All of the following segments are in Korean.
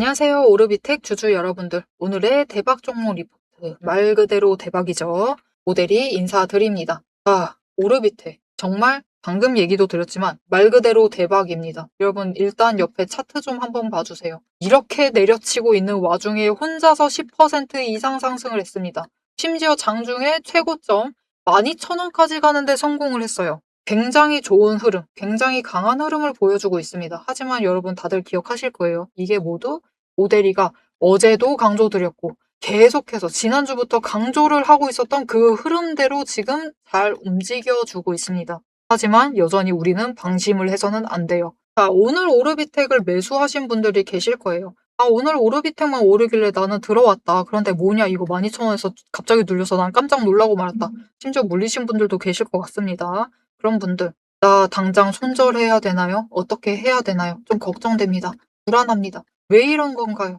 안녕하세요. 오르비텍 주주 여러분들. 오늘의 대박 종목 리포트. 말 그대로 대박이죠. 모델이 인사드립니다. 오르비텍. 정말 방금 얘기도 드렸지만 말 그대로 대박입니다. 여러분 일단 옆에 차트 좀 한번 봐주세요. 이렇게 내려치고 있는 와중에 혼자서 10% 이상 상승을 했습니다. 심지어 장중에 최고점 12,000원까지 가는데 성공을 했어요. 굉장히 좋은 흐름, 굉장히 강한 흐름을 보여주고 있습니다. 하지만 여러분 다들 기억하실 거예요. 이게 모두 오대리가 어제도 강조드렸고 계속해서 지난주부터 강조를 하고 있었던 그 흐름대로 지금 잘 움직여주고 있습니다. 하지만 여전히 우리는 방심을 해서는 안 돼요. 자, 오늘 오르비텍을 매수하신 분들이 계실 거예요. 오늘 오르비텍만 오르길래 나는 들어왔다. 그런데 뭐냐, 이거 12,000원에서 갑자기 눌려서 난 깜짝 놀라고 말았다. 심지어 물리신 분들도 계실 것 같습니다. 그런 분들, 나 당장 손절해야 되나요? 어떻게 해야 되나요? 좀 걱정됩니다. 불안합니다. 왜 이런 건가요?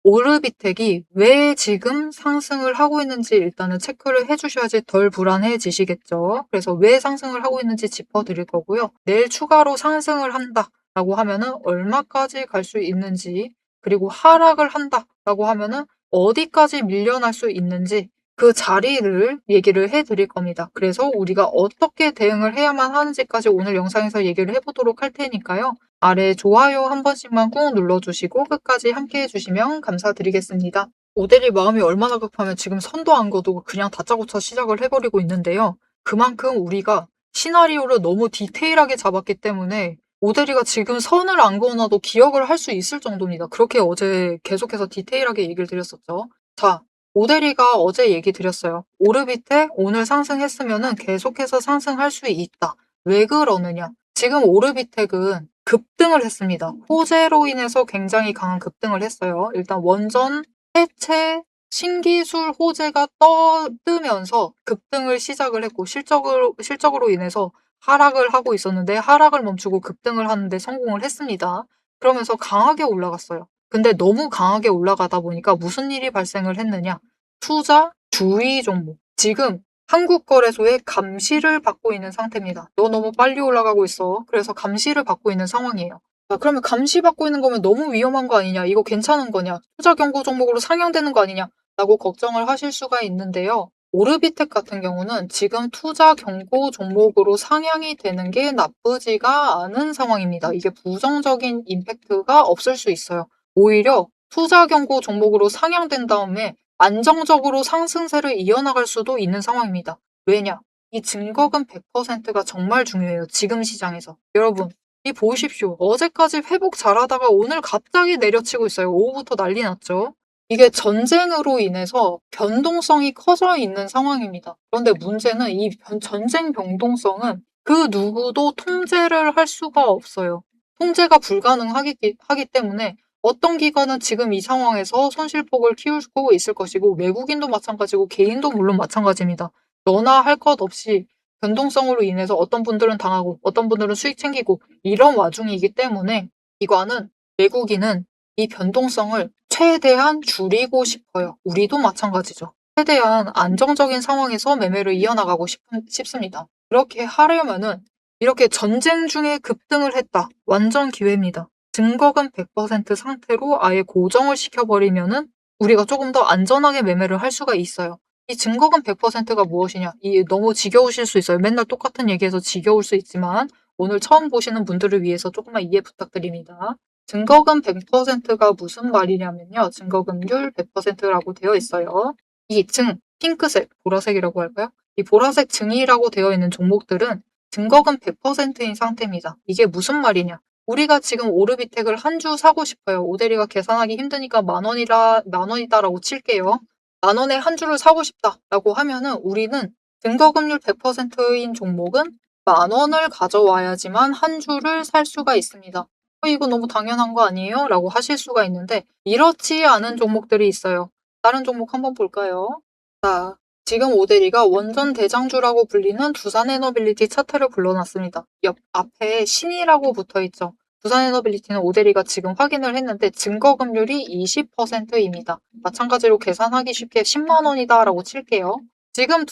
오르비텍이 왜 지금 상승을 하고 있는지 일단은 체크를 해주셔야지 덜 불안해지시겠죠. 그래서 왜 상승을 하고 있는지 짚어드릴 거고요. 내일 추가로 상승을 한다라고 하면은 얼마까지 갈 수 있는지, 그리고 하락을 한다라고 하면은 어디까지 밀려날 수 있는지 그 자리를 얘기를 해드릴 겁니다. 그래서 우리가 어떻게 대응을 해야만 하는지까지 오늘 영상에서 얘기를 해보도록 할 테니까요. 아래 좋아요 한 번씩만 꾹 눌러주시고 끝까지 함께 해주시면 감사드리겠습니다. 오대리 마음이 얼마나 급하면 지금 선도 안 그어도 그냥 다짜고짜 시작을 해버리고 있는데요. 그만큼 우리가 시나리오를 너무 디테일하게 잡았기 때문에 오대리가 지금 선을 안 그어놔도 기억을 할 수 있을 정도입니다. 그렇게 어제 계속해서 디테일하게 얘기를 드렸었죠. 자, 오대리가 어제 얘기 드렸어요. 오르비텍 오늘 상승했으면은 계속해서 상승할 수 있다. 왜 그러느냐? 지금 오르비텍은 급등을 했습니다. 호재로 인해서 굉장히 강한 급등을 했어요. 일단 원전 해체 신기술 호재가 떠뜨면서 급등을 시작을 했고 실적으로 인해서 하락을 하고 있었는데 하락을 멈추고 급등을 하는데 성공을 했습니다. 그러면서 강하게 올라갔어요. 근데 너무 강하게 올라가다 보니까 무슨 일이 발생을 했느냐? 투자 주의 종목. 지금 한국거래소에 감시를 받고 있는 상태입니다. 너 너무 빨리 올라가고 있어. 그래서 감시를 받고 있는 상황이에요. 그러면 감시받고 있는 거면 너무 위험한 거 아니냐? 이거 괜찮은 거냐? 투자 경고 종목으로 상향되는 거 아니냐? 라고 걱정을 하실 수가 있는데요. 오르비텍 같은 경우는 지금 투자 경고 종목으로 상향이 되는 게 나쁘지가 않은 상황입니다. 이게 부정적인 임팩트가 없을 수 있어요. 오히려 투자 경고 종목으로 상향된 다음에 안정적으로 상승세를 이어나갈 수도 있는 상황입니다. 왜냐? 이 증거금 100%가 정말 중요해요. 지금 시장에서. 여러분, 이 보십시오. 어제까지 회복 잘하다가 오늘 갑자기 내려치고 있어요. 오후부터 난리 났죠. 이게 전쟁으로 인해서 변동성이 커져 있는 상황입니다. 그런데 문제는 이 전쟁 변동성은 그 누구도 통제를 할 수가 없어요. 통제가 불가능하기 때문에 어떤 기관은 지금 이 상황에서 손실폭을 키우고 있을 것이고 외국인도 마찬가지고 개인도 물론 마찬가지입니다. 너나 할 것 없이 변동성으로 인해서 어떤 분들은 당하고 어떤 분들은 수익 챙기고 이런 와중이기 때문에 기관은 외국인은 이 변동성을 최대한 줄이고 싶어요. 우리도 마찬가지죠. 최대한 안정적인 상황에서 매매를 이어나가고 싶습니다. 그렇게 하려면은 이렇게 전쟁 중에 급등을 했다. 완전 기회입니다. 증거금 100% 상태로 아예 고정을 시켜버리면은 우리가 조금 더 안전하게 매매를 할 수가 있어요. 이 증거금 100%가 무엇이냐? 이 너무 지겨우실 수 있어요. 맨날 똑같은 얘기해서 지겨울 수 있지만 오늘 처음 보시는 분들을 위해서 조금만 이해 부탁드립니다. 증거금 100%가 무슨 말이냐면요. 증거금률 100%라고 되어 있어요. 이 증, 핑크색, 보라색이라고 할까요? 이 보라색 증이라고 되어 있는 종목들은 증거금 100%인 상태입니다. 이게 무슨 말이냐? 우리가 지금 오르비텍을 한 주 사고 싶어요. 오대리가 계산하기 힘드니까 만 원이다라고 칠게요. 만 원에 한 주를 사고 싶다라고 하면은 우리는 증거금률 100%인 종목은 만 원을 가져와야지만 한 주를 살 수가 있습니다. 이거 너무 당연한 거 아니에요? 라고 하실 수가 있는데 이렇지 않은 종목들이 있어요. 다른 종목 한번 볼까요? 자, 지금 오대리가 원전 대장주라고 불리는 두산에너빌리티 차트를 불러놨습니다. 옆 앞에 신이라고 붙어있죠. 두산에너빌리티는 오대리가 지금 확인을 했는데 증거금률이 20%입니다. 마찬가지로 계산하기 쉽게 10만 원이다 라고 칠게요. 지금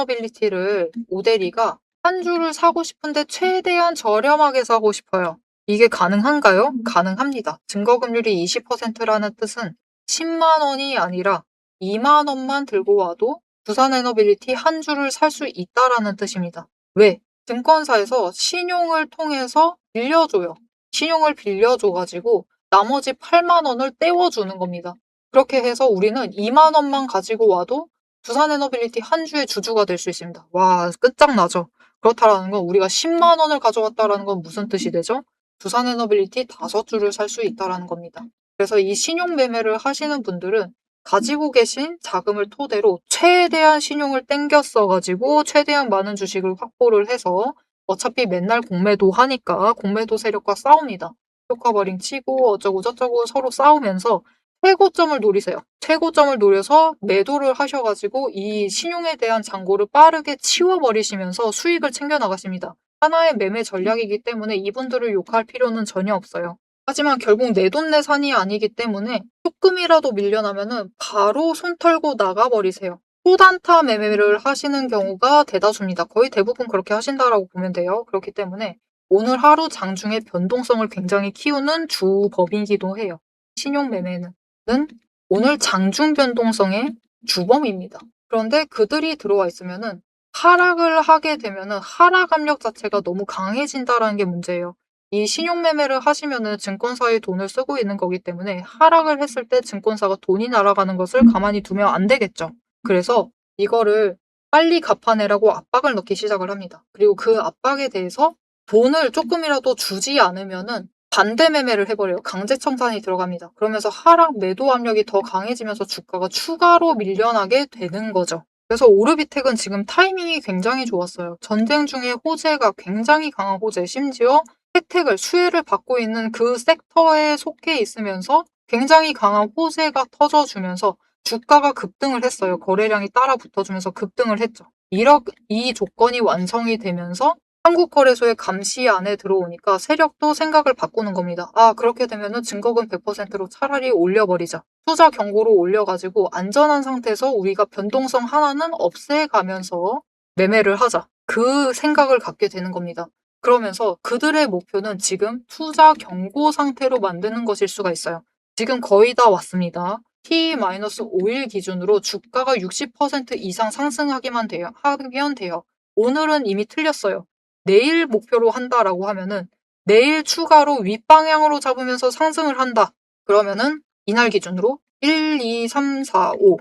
두산에너빌리티를 오대리가 한 주를 사고 싶은데 최대한 저렴하게 사고 싶어요. 이게 가능한가요? 가능합니다. 증거금률이 20%라는 뜻은 10만 원이 아니라 2만 원만 들고 와도 두산에너빌리티 한 주를 살 수 있다라는 뜻입니다. 왜? 증권사에서 신용을 통해서 빌려줘요. 신용을 빌려줘가지고 나머지 8만 원을 떼워주는 겁니다. 그렇게 해서 우리는 2만 원만 가지고 와도 두산에너빌리티 한 주의 주주가 될 수 있습니다. 와, 끝장나죠? 그렇다라는 건 우리가 10만 원을 가져왔다라는 건 무슨 뜻이 되죠? 두산에너빌리티 5주를 살 수 있다라는 겁니다. 그래서 이 신용 매매를 하시는 분들은 가지고 계신 자금을 토대로 최대한 신용을 땡겨 써가지고 최대한 많은 주식을 확보를 해서 어차피 맨날 공매도 하니까 공매도 세력과 싸웁니다. 효과버링 치고 어쩌고 저쩌고 서로 싸우면서 최고점을 노리세요. 최고점을 노려서 매도를 하셔가지고 이 신용에 대한 잔고를 빠르게 치워버리시면서 수익을 챙겨나가십니다. 하나의 매매 전략이기 때문에 이분들을 욕할 필요는 전혀 없어요. 하지만 결국 내돈내산이 아니기 때문에 조금이라도 밀려나면은 바로 손 털고 나가버리세요. 초단타 매매를 하시는 경우가 대다수입니다. 거의 대부분 그렇게 하신다라고 보면 돼요. 그렇기 때문에 오늘 하루 장중의 변동성을 굉장히 키우는 주법이기도 해요. 신용 매매는 오늘 장중 변동성의 주범입니다. 그런데 그들이 들어와 있으면은 하락을 하게 되면은 하락 압력 자체가 너무 강해진다라는 게 문제예요. 이 신용 매매를 하시면은 증권사에 돈을 쓰고 있는 거기 때문에 하락을 했을 때 증권사가 돈이 날아가는 것을 가만히 두면 안 되겠죠. 그래서 이거를 빨리 갚아내라고 압박을 넣기 시작을 합니다. 그리고 그 압박에 대해서 돈을 조금이라도 주지 않으면은 반대 매매를 해버려요. 강제 청산이 들어갑니다. 그러면서 하락 매도 압력이 더 강해지면서 주가가 추가로 밀려나게 되는 거죠. 그래서 오르비텍은 지금 타이밍이 굉장히 좋았어요. 전쟁 중에 호재가 굉장히 강한 호재, 심지어 혜택을, 수혜를 받고 있는 그 섹터에 속해 있으면서 굉장히 강한 호재가 터져주면서 주가가 급등을 했어요. 거래량이 따라 붙어주면서 급등을 했죠. 이 조건이 완성이 되면서 한국거래소의 감시 안에 들어오니까 세력도 생각을 바꾸는 겁니다. 아, 그렇게 되면은 증거금 100%로 차라리 올려버리자. 투자 경고로 올려가지고 안전한 상태에서 우리가 변동성 하나는 없애가면서 매매를 하자. 그 생각을 갖게 되는 겁니다. 그러면서 그들의 목표는 지금 투자 경고 상태로 만드는 것일 수가 있어요. 지금 거의 다 왔습니다. T-5일 기준으로 주가가 60% 이상 상승하기만 돼요. 하면 돼요. 오늘은 이미 틀렸어요. 내일 목표로 한다라고 하면은 내일 추가로 윗방향으로 잡으면서 상승을 한다. 그러면은 이날 기준으로 1, 2, 3, 4, 5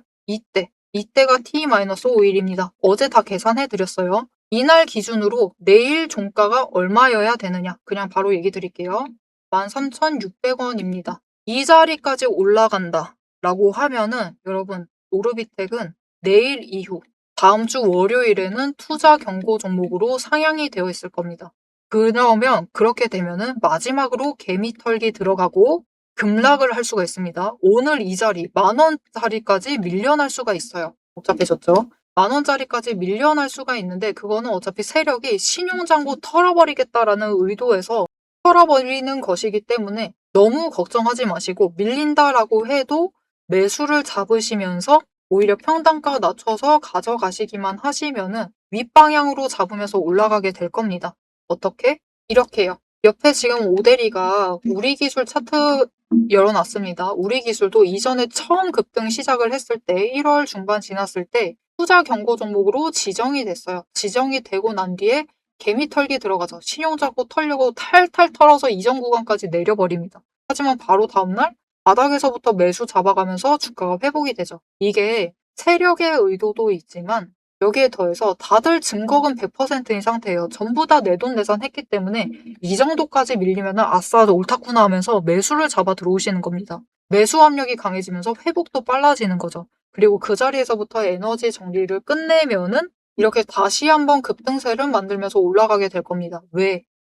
이때가 T-5일입니다. 어제 다 계산해 드렸어요. 이날 기준으로 내일 종가가 얼마여야 되느냐? 그냥 바로 얘기 드릴게요. 13,600원입니다. 이 자리까지 올라간다 라고 하면은 여러분 오르비텍은 내일 이후 다음 주 월요일에는 투자 경고 종목으로 상향이 되어 있을 겁니다. 그러면 그렇게 되면은 마지막으로 개미 털기 들어가고 급락을 할 수가 있습니다. 오늘 이 자리 10,000원짜리까지 밀려날 수가 있어요. 복잡해졌죠? 10,000원짜리까지 밀려날 수가 있는데 그거는 어차피 세력이 신용잔고 털어버리겠다라는 의도에서 털어버리는 것이기 때문에 너무 걱정하지 마시고 밀린다라고 해도 매수를 잡으시면서 오히려 평단가 낮춰서 가져가시기만 하시면은 윗방향으로 잡으면서 올라가게 될 겁니다. 어떻게? 이렇게요. 옆에 지금 오데리가 우리기술 차트 열어놨습니다. 우리기술도 이전에 처음 급등 시작을 했을 때 1월 중반 지났을 때 투자 경고 종목으로 지정이 됐어요. 지정이 되고 난 뒤에 개미 털기 들어가죠. 신용 잡고 털려고 탈탈 털어서 이전 구간까지 내려버립니다. 하지만 바로 다음날 바닥에서부터 매수 잡아가면서 주가가 회복이 되죠. 이게 세력의 의도도 있지만 여기에 더해서 다들 증거금 100%인 상태예요. 전부 다 내돈내산 했기 때문에 이 정도까지 밀리면 아싸 옳다구나 하면서 매수를 잡아 들어오시는 겁니다. 매수 압력이 강해지면서 회복도 빨라지는 거죠. 그리고 그 자리에서부터 에너지 정리를 끝내면은 이렇게 다시 한번 급등세를 만들면서 올라가게 될 겁니다.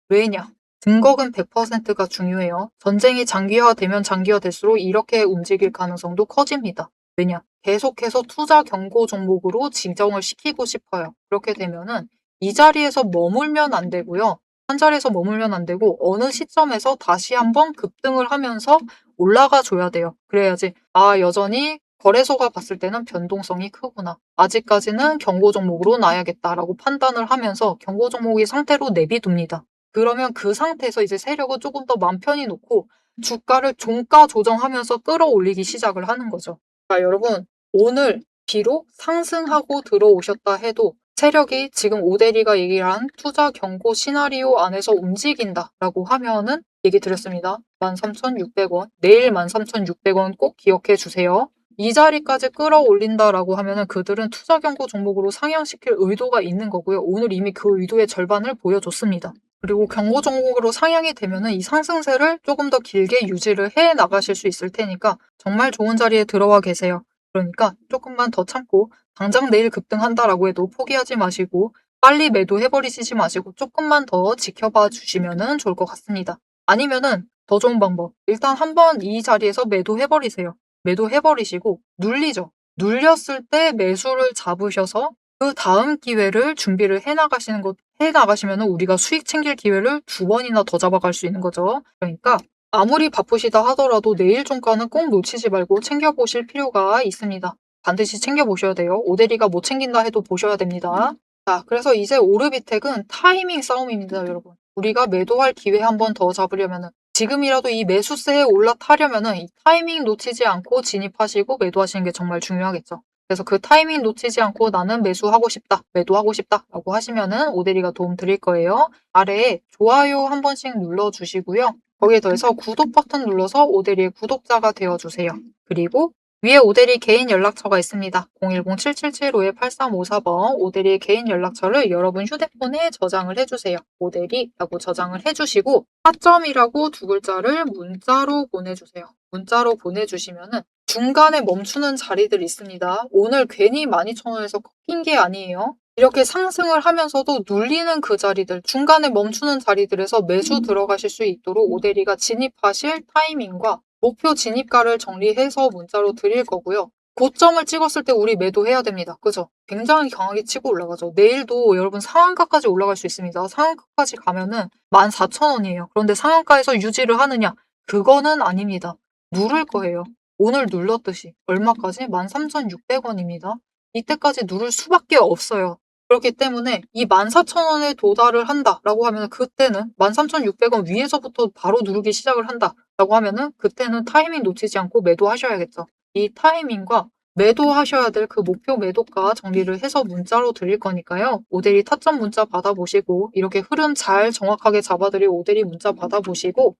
왜냐? 증거금 100%가 중요해요. 전쟁이 장기화되면 장기화될수록 이렇게 움직일 가능성도 커집니다. 왜냐? 계속해서 투자 경고 종목으로 지정을 시키고 싶어요. 그렇게 되면은 이 자리에서 머물면 안 되고요. 한 자리에서 머물면 안 되고 어느 시점에서 다시 한번 급등을 하면서 올라가 줘야 돼요. 그래야지 여전히 거래소가 봤을 때는 변동성이 크구나. 아직까지는 경고 종목으로 놔야겠다라고 판단을 하면서 경고 종목의 상태로 내비둡니다. 그러면 그 상태에서 이제 세력을 조금 더 맘 편히 놓고 주가를 종가 조정하면서 끌어올리기 시작을 하는 거죠. 자, 여러분, 오늘 비록 상승하고 들어오셨다 해도 세력이 지금 오대리가 얘기한 투자 경고 시나리오 안에서 움직인다라고 하면은 얘기 드렸습니다. 13,600원, 내일 13,600원 꼭 기억해 주세요. 이 자리까지 끌어올린다라고 하면은 그들은 투자 경고 종목으로 상향시킬 의도가 있는 거고요. 오늘 이미 그 의도의 절반을 보여줬습니다. 그리고 경고 종목으로 상향이 되면은 이 상승세를 조금 더 길게 유지를 해 나가실 수 있을 테니까 정말 좋은 자리에 들어와 계세요. 그러니까 조금만 더 참고 당장 내일 급등한다라고 해도 포기하지 마시고 빨리 매도해버리시지 마시고 조금만 더 지켜봐 주시면 좋을 것 같습니다. 아니면은 더 좋은 방법. 일단 한번 이 자리에서 매도해버리세요. 매도해버리시고 눌리죠. 눌렸을 때 매수를 잡으셔서 그 다음 기회를 준비를 해나가시면 우리가 수익 챙길 기회를 2번이나 더 잡아갈 수 있는 거죠. 그러니까 아무리 바쁘시다 하더라도 내일 종가는 꼭 놓치지 말고 챙겨보실 필요가 있습니다. 반드시 챙겨보셔야 돼요. 오대리가 못 챙긴다 해도 보셔야 됩니다. 자, 그래서 이제 오르비텍은 타이밍 싸움입니다, 여러분. 우리가 매도할 기회 한 번 더 잡으려면은 지금이라도 이 매수세에 올라타려면은 이 타이밍 놓치지 않고 진입하시고 매도하시는 게 정말 중요하겠죠. 그래서 그 타이밍 놓치지 않고 나는 매수하고 싶다, 매도하고 싶다 라고 하시면은 오대리가 도움 드릴 거예요. 아래에 좋아요 한 번씩 눌러주시고요. 거기에 더해서 구독 버튼 눌러서 오대리의 구독자가 되어주세요. 그리고 위에 오대리 개인 연락처가 있습니다. 010-7775-8354번 오대리의 개인 연락처를 여러분 휴대폰에 저장을 해주세요. 오대리라고 저장을 해주시고 4점이라고 2글자를 문자로 보내주세요. 문자로 보내주시면은 중간에 멈추는 자리들 있습니다. 오늘 괜히 12,000원에서 꺾인 게 아니에요. 이렇게 상승을 하면서도 눌리는 그 자리들, 중간에 멈추는 자리들에서 매수 들어가실 수 있도록 오대리가 진입하실 타이밍과 목표 진입가를 정리해서 문자로 드릴 거고요. 고점을 찍었을 때 우리 매도해야 됩니다. 그죠? 굉장히 강하게 치고 올라가죠. 내일도 여러분 상한가까지 올라갈 수 있습니다. 상한가까지 가면은 14,000원이에요. 그런데 상한가에서 유지를 하느냐? 그거는 아닙니다. 누를 거예요. 오늘 눌렀듯이 얼마까지? 13,600원입니다. 이때까지 누를 수밖에 없어요. 그렇기 때문에 이 14,000원에 도달을 한다라고 하면 그때는 13,600원 위에서부터 바로 누르기 시작을 한다라고 하면은 그때는 타이밍 놓치지 않고 매도하셔야겠죠. 이 타이밍과 매도하셔야 될 그 목표 매도가 정리를 해서 문자로 드릴 거니까요. 오대리 타점 문자 받아보시고 이렇게 흐름 잘 정확하게 잡아드릴 오대리 문자 받아보시고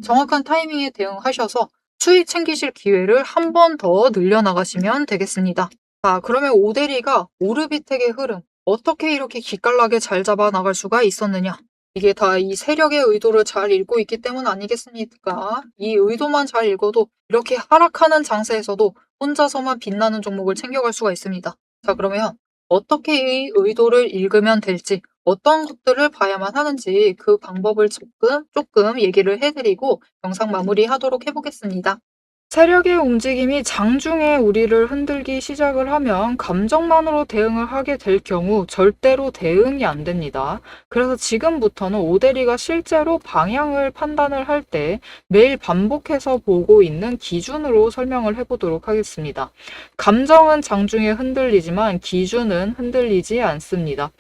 정확한 타이밍에 대응하셔서 수익 챙기실 기회를 한 번 더 늘려나가시면 되겠습니다. 자, 그러면 오대리가 오르비텍의 흐름 어떻게 이렇게 기깔나게 잘 잡아 나갈 수가 있었느냐? 이게 다 이 세력의 의도를 잘 읽고 있기 때문 아니겠습니까? 이 의도만 잘 읽어도 이렇게 하락하는 장세에서도 혼자서만 빛나는 종목을 챙겨갈 수가 있습니다. 자, 그러면 어떻게 이 의도를 읽으면 될지, 어떤 것들을 봐야만 하는지 그 방법을 조금 얘기를 해드리고 영상 마무리하도록 해보겠습니다. 세력의 움직임이 장중에 우리를 흔들기 시작을 하면 감정만으로 대응을 하게 될 경우 절대로 대응이 안 됩니다. 그래서 지금부터는 오대리가 실제로 방향을 판단을 할 때 매일 반복해서 보고 있는 기준으로 설명을 해보도록 하겠습니다. 감정은 장중에 흔들리지만 기준은 흔들리지 않습니다.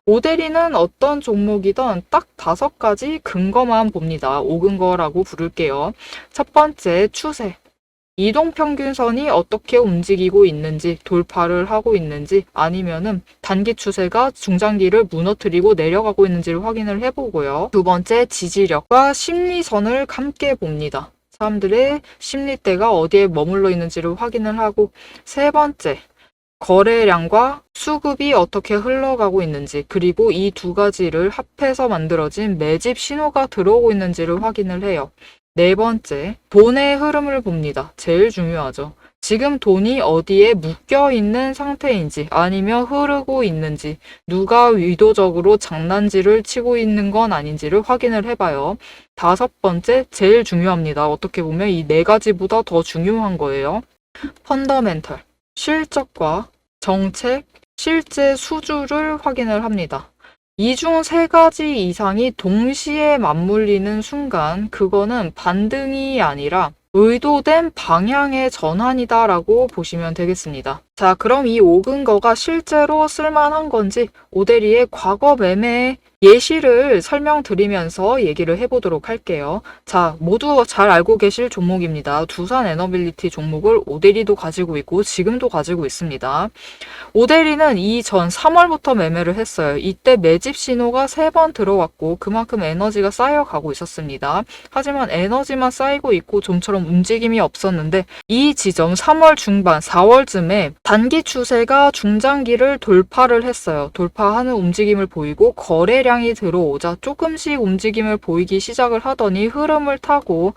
오대리는 어떤 종목이든 딱 5가지 근거만 봅니다. 5근거라고 부를게요. 첫 번째, 추세. 이동평균선이 어떻게 움직이고 있는지, 돌파를 하고 있는지, 아니면은 단기 추세가 중장기를 무너뜨리고 내려가고 있는지를 확인을 해보고요. 두 번째, 지지력과 심리선을 함께 봅니다. 사람들의 심리대가 어디에 머물러 있는지를 확인을 하고, 세 번째, 거래량과 수급이 어떻게 흘러가고 있는지, 그리고 이 2가지를 합해서 만들어진 매집 신호가 들어오고 있는지를 확인을 해요. 네 번째, 돈의 흐름을 봅니다. 제일 중요하죠. 지금 돈이 어디에 묶여 있는 상태인지 아니면 흐르고 있는지, 누가 의도적으로 장난질을 치고 있는 건 아닌지를 확인을 해봐요. 5번째, 제일 중요합니다. 어떻게 보면 이 4가지보다 더 중요한 거예요. 펀더멘털, 실적과 정책, 실제 수주를 확인을 합니다. 이 중 3가지 이상이 동시에 맞물리는 순간 그거는 반등이 아니라 의도된 방향의 전환이다라고 보시면 되겠습니다. 자, 그럼 이 5근거가 실제로 쓸만한 건지 오데리의 과거 매매 예시를 설명드리면서 얘기를 해보도록 할게요. 자, 모두 잘 알고 계실 종목입니다. 두산 에너빌리티 종목을 오데리도 가지고 있고 지금도 가지고 있습니다. 오데리는 이전 3월부터 매매를 했어요. 이때 매집 신호가 3번 들어왔고 그만큼 에너지가 쌓여가고 있었습니다. 하지만 에너지만 쌓이고 있고 좀처럼 움직임이 없었는데 이 지점 3월 중반, 4월쯤에 단기 추세가 중장기를 돌파를 했어요. 돌파하는 움직임을 보이고 거래량이 들어오자 조금씩 움직임을 보이기 시작을 하더니 흐름을 타고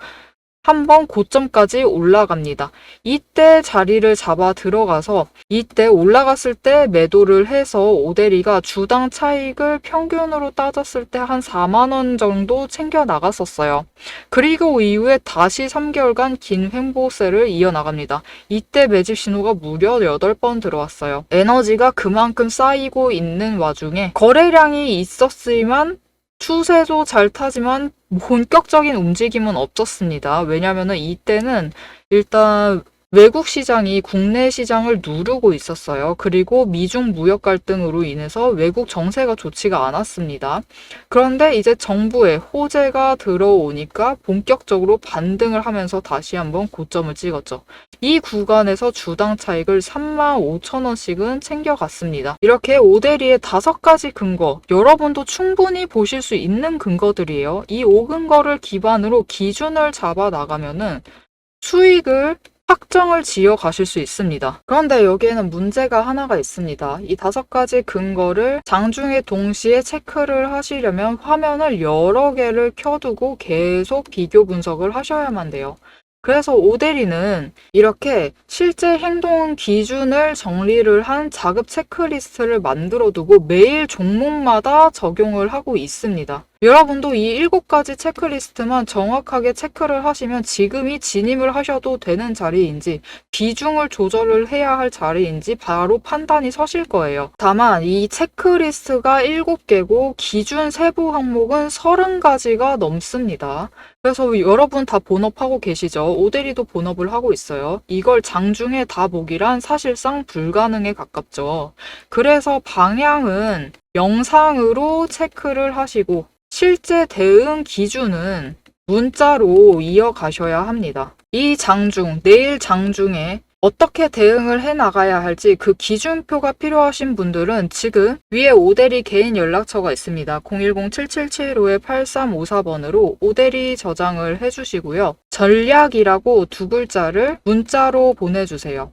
한번 고점까지 올라갑니다. 이때 자리를 잡아 들어가서 이때 올라갔을 때 매도를 해서 오데리가 주당 차익을 평균으로 따졌을 때 한 4만 원 정도 챙겨 나갔었어요. 그리고 이후에 다시 3개월간 긴 횡보세를 이어나갑니다. 이때 매집 신호가 무려 8번 들어왔어요. 에너지가 그만큼 쌓이고 있는 와중에 거래량이 있었지만 추세도 잘 타지만 본격적인 움직임은 없었습니다. 왜냐면은 이때는 일단 외국 시장이 국내 시장을 누르고 있었어요. 그리고 미중 무역 갈등으로 인해서 외국 정세가 좋지가 않았습니다. 그런데 이제 정부의 호재가 들어오니까 본격적으로 반등을 하면서 다시 한번 고점을 찍었죠. 이 구간에서 주당 차익을 35,000원씩은 챙겨갔습니다. 이렇게 오데리의 5가지 근거, 여러분도 충분히 보실 수 있는 근거들이에요. 이 5근거를 기반으로 기준을 잡아 나가면은 수익을 확정을 지어 가실 수 있습니다. 그런데 여기에는 문제가 하나가 있습니다. 이 5가지 근거를 장중에 동시에 체크를 하시려면 화면을 여러 개를 켜두고 계속 비교 분석을 하셔야만 돼요. 그래서 오데리는 이렇게 실제 행동 기준을 정리를 한 자급 체크리스트를 만들어 두고 매일 종목마다 적용을 하고 있습니다. 여러분도 이 7가지 체크리스트만 정확하게 체크를 하시면 지금이 진입을 하셔도 되는 자리인지 비중을 조절을 해야 할 자리인지 바로 판단이 서실 거예요. 다만 이 체크리스트가 7개고 기준 세부 항목은 30가지가 넘습니다. 그래서 여러분 다 본업하고 계시죠? 오데리도 본업을 하고 있어요. 이걸 장중에 다 보기란 사실상 불가능에 가깝죠. 그래서 방향은 영상으로 체크를 하시고 실제 대응 기준은 문자로 이어가셔야 합니다. 이 장중, 내일 장중에 어떻게 대응을 해 나가야 할지 그 기준표가 필요하신 분들은 지금 위에 오데리 개인 연락처가 있습니다. 010-7775-8354번으로 오데리 저장을 해주시고요. 전략이라고 2글자를 문자로 보내주세요.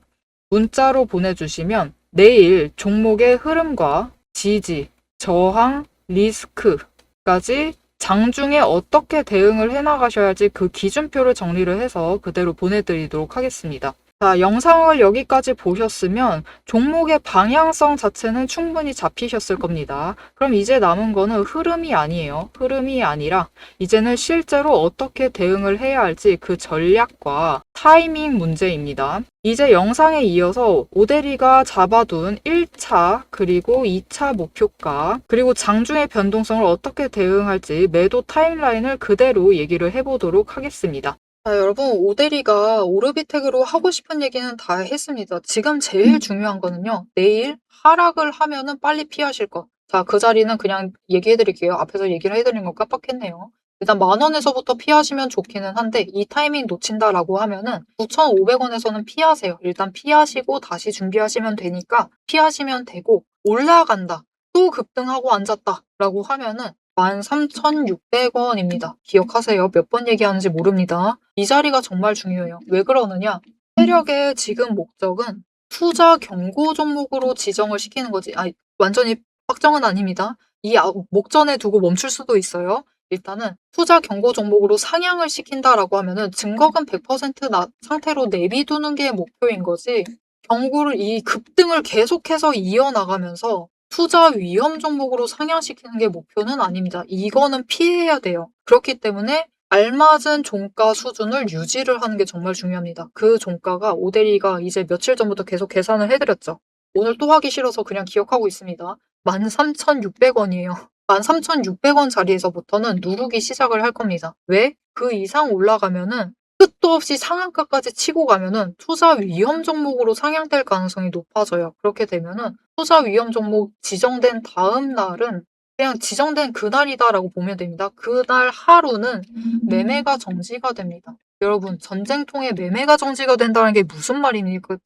문자로 보내주시면 내일 종목의 흐름과 지지, 저항, 리스크 까지 장중에 어떻게 대응을 해나가셔야 할지 그 기준표를 정리를 해서 그대로 보내드리도록 하겠습니다. 자, 영상을 여기까지 보셨으면 종목의 방향성 자체는 충분히 잡히셨을 겁니다. 그럼 이제 남은 거는 흐름이 아니에요. 흐름이 아니라 이제는 실제로 어떻게 대응을 해야 할지 그 전략과 타이밍 문제입니다. 이제 영상에 이어서 오데리가 잡아둔 1차 그리고 2차 목표가 그리고 장중의 변동성을 어떻게 대응할지 매도 타임라인을 그대로 얘기를 해보도록 하겠습니다. 자, 여러분, 오데리가 오르비텍으로 하고 싶은 얘기는 다 했습니다. 지금 제일 중요한 거는요, 내일 하락을 하면은 빨리 피하실 것. 자, 그 자리는 그냥 얘기해 드릴게요. 앞에서 얘기를 해드린 거 깜빡했네요. 일단 10,000원에서부터 피하시면 좋기는 한데, 이 타이밍 놓친다라고 하면은 9,500원에서는 피하세요. 일단 피하시고 다시 준비하시면 되니까 피하시면 되고, 올라간다. 또 급등하고 앉았다. 라고 하면은 13,600원입니다. 기억하세요. 몇 번 얘기하는지 모릅니다. 이 자리가 정말 중요해요. 왜 그러느냐? 세력의 지금 목적은 투자 경고 종목으로 지정을 시키는 거지. 완전히 확정은 아닙니다. 이 목전에 두고 멈출 수도 있어요. 일단은 투자 경고 종목으로 상향을 시킨다라고 하면은 증거금 100% 상태로 내비두는 게 목표인 거지. 경고를 이 급등을 계속해서 이어나가면서 투자 위험 종목으로 상향시키는 게 목표는 아닙니다. 이거는 피해야 돼요. 그렇기 때문에 알맞은 종가 수준을 유지를 하는 게 정말 중요합니다. 그 종가가 오데리가 이제 며칠 전부터 계속 계산을 해드렸죠. 오늘 또 하기 싫어서 그냥 기억하고 있습니다. 13,600원이에요. 13,600원 자리에서부터는 누르기 시작을 할 겁니다. 왜? 그 이상 올라가면은 끝도 없이 상한가까지 치고 가면은 투자 위험 종목으로 상향될 가능성이 높아져요. 그렇게 되면은 투자 위험 종목 지정된 다음 날은 그냥 지정된 그날이다라고 보면 됩니다. 그날 하루는 매매가 정지가 됩니다. 여러분, 전쟁통에 매매가 정지가 된다는 게 무슨 말입니까?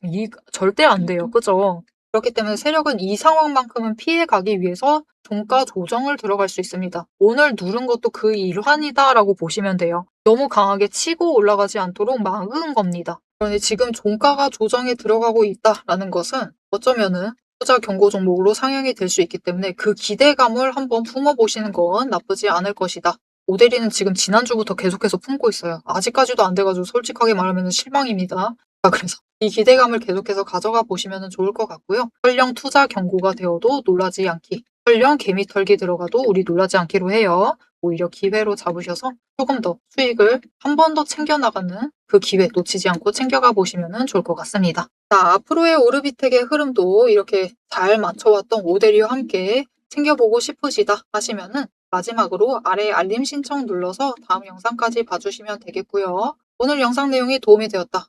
절대 안 돼요. 그죠? 그렇기 때문에 세력은 이 상황만큼은 피해가기 위해서 종가 조정을 들어갈 수 있습니다. 오늘 누른 것도 그 일환이다라고 보시면 돼요. 너무 강하게 치고 올라가지 않도록 막은 겁니다. 그런데 지금 종가가 조정에 들어가고 있다라는 것은 어쩌면은 투자 경고 종목으로 상향이 될 수 있기 때문에 그 기대감을 한번 품어보시는 건 나쁘지 않을 것이다. 오대리는 지금 지난주부터 계속해서 품고 있어요. 아직까지도 안 돼가지고 솔직하게 말하면 실망입니다. 그래서 이 기대감을 계속해서 가져가 보시면 좋을 것 같고요. 설령 투자 경고가 되어도 놀라지 않기. 설령 개미 털기 들어가도 우리 놀라지 않기로 해요. 오히려 기회로 잡으셔서 조금 더 수익을 한 번 더 챙겨나가는 그 기회 놓치지 않고 챙겨가 보시면 좋을 것 같습니다. 자, 앞으로의 오르비텍의 흐름도 이렇게 잘 맞춰왔던 오데리와 함께 챙겨보고 싶으시다 하시면은 마지막으로 아래 알림 신청 눌러서 다음 영상까지 봐주시면 되겠고요. 오늘 영상 내용이 도움이 되었다.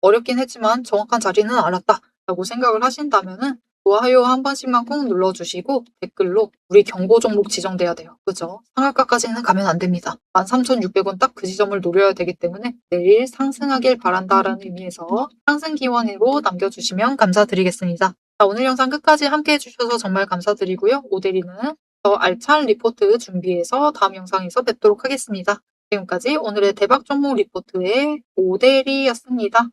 어렵긴 했지만 정확한 자리는 알았다. 라고 생각을 하신다면은 좋아요 한 번씩만 꾹 눌러주시고 댓글로 우리 경고 종목 지정돼야 돼요. 그죠? 상한가까지는 가면 안 됩니다. 13,600원 딱 그 지점을 노려야 되기 때문에 내일 상승하길 바란다라는 의미에서 상승 기원으로 남겨주시면 감사드리겠습니다. 자, 오늘 영상 끝까지 함께 해주셔서 정말 감사드리고요. 오대리는 더 알찬 리포트 준비해서 다음 영상에서 뵙도록 하겠습니다. 지금까지 오늘의 대박 종목 리포트의 오대리였습니다.